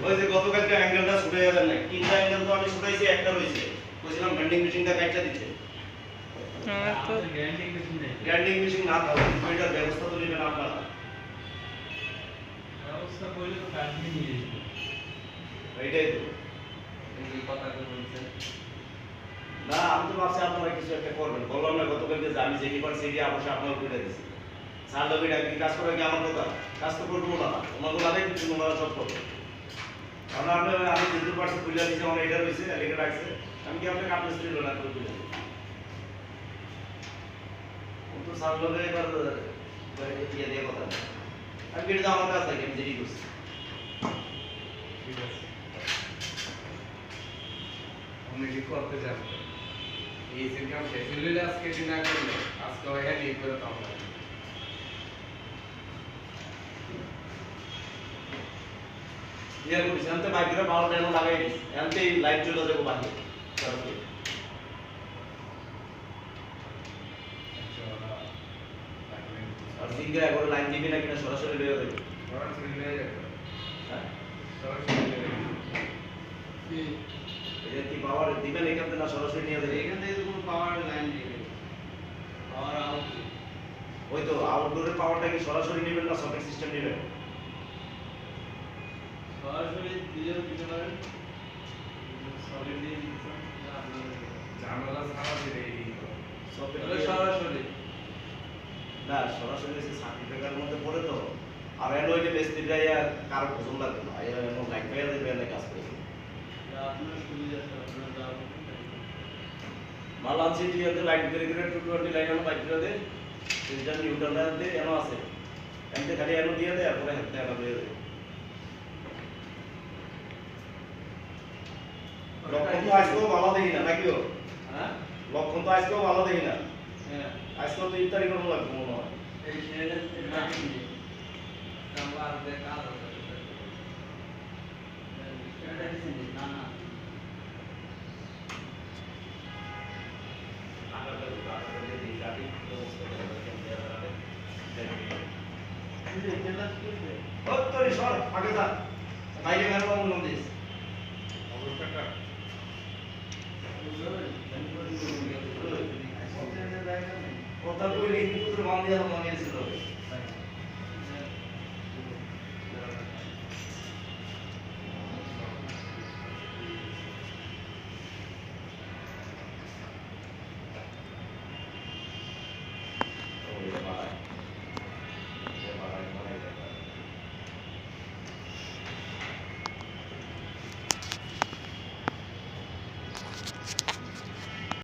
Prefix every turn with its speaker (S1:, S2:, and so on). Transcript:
S1: ওই যে গতকালকে অ্যাঙ্গেলটা ছুটে যাবেন না, তিনটা অ্যাঙ্গেল তো আমি ছুটাইছি, একটা রয়েছে, বলছিলাম গ্রাইন্ডিং মেশিনটা কাটটা দিচ্ছে।
S2: তো
S1: গ্রাইন্ডিং মেশিন না থাকলে ওইটার ব্যবস্থা তো নেবেন আপনারা।
S3: ব্যবস্থা করলে তো কাটবি নিয়ে যেত।
S1: এইটাই তো
S3: এই কথা বলছেন
S1: না, আমি তো ভাবছি আপনারা কিছু একটা করবেন। বললাম না গতকালকে যে আমি যেটি পারছি সেটি অবশ্যই আপনার করে দিচ্ছি। স্যার লোক এটা কি কাজ করে কি আমার কথা? কাজ তো করবো না, ওনাকে লাগে কিন্তু ওনারা সব করবে। কারণ আপনি আমি যেহেতু পারছি খুলে দিচ্ছি, আমার এটা রয়েছে লিখে রাখছে, আমি কি আপনাকে আপনার স্ত্রী না করে খুলে দিচ্ছি। তো স্যার লোকে এবার ইয়ে দিয়ে কথা নেই। আমি এটা আমার কাজ থাকে, আমি যেটি করছি।
S3: ঠিক আছে আপনি কি করতে চান এই সিনকাম শেষ হলে আজকে দিন না করলে আজকে হয়ে নিয়ে করে তো আমরা
S1: ইয়ার করিস এনতে বাইকের পাওয়ার ব্যান্ড লাগাই দিস, এনতে লাইট চলে যাবে বাইরে সরাসরি। আর সিঙ্গা একবার লাইন দিবি না কিনা সরাসরি বের হয়ে যাবে।
S3: সরাসরি নিয়ে যাবে
S1: হ্যাঁ,
S3: সরাসরি নিয়ে যাবে
S1: এটা কি পাওয়ার দিবেন এখান থেকে না সরাসরি নিয়ে যাবে?
S3: এখান থেকে কোনো পাওয়ার লাইন নেই পাওয়ার আউট
S1: ওই তো আউটডোরের পাওয়ারটা কি সরাসরি নেবেন না সকেট সিস্টেম নেবেন?
S3: সরাসরি দিলেও দিতে পারেন সলিড দিয়ে দিতে পারেন জানালা ছাড়া দিলে এই
S1: সকেট
S3: সরাসরি
S1: না, সরাসরি এসে সার্কিট ব্রেকারের মধ্যে পড়ে তো। আর অ্যান্ড্রয়েডে বেশি যাইয়া কারো পছন্দ লাগবে না, এমন লাইট পাইয়া দেবে এনে কাজ করে।
S3: আপনার সুবিধা আপনার যা
S1: মাল আনছি টিয়াতে লাইট করে করে 220 লাইন আনো বাইক করে দে, তিনটা নিউটন লাইন দে এনো আছে, এনতে খালি এনো দিয়ে দে, তারপরে হাতে এনো দিয়ে দে। লক্ষণ তো আজকেও ভালো দেখি না নাকিও?
S3: হ্যাঁ
S1: লক্ষণ তো আজকেও ভালো দেখি না,
S3: হ্যাঁ
S1: আজকেও তো ইফতারি করবো লাগবে মনে হয়।
S3: এই শেডের এটা কি নাম্বার দেখা হবে এটা কি না না
S1: তোর সর আগে যা, বাইরে কেন বললাম দিস
S3: অবস্থাটা
S1: কথা কইলে কিন্তু তোর বান্ধি আর মনে ছিল।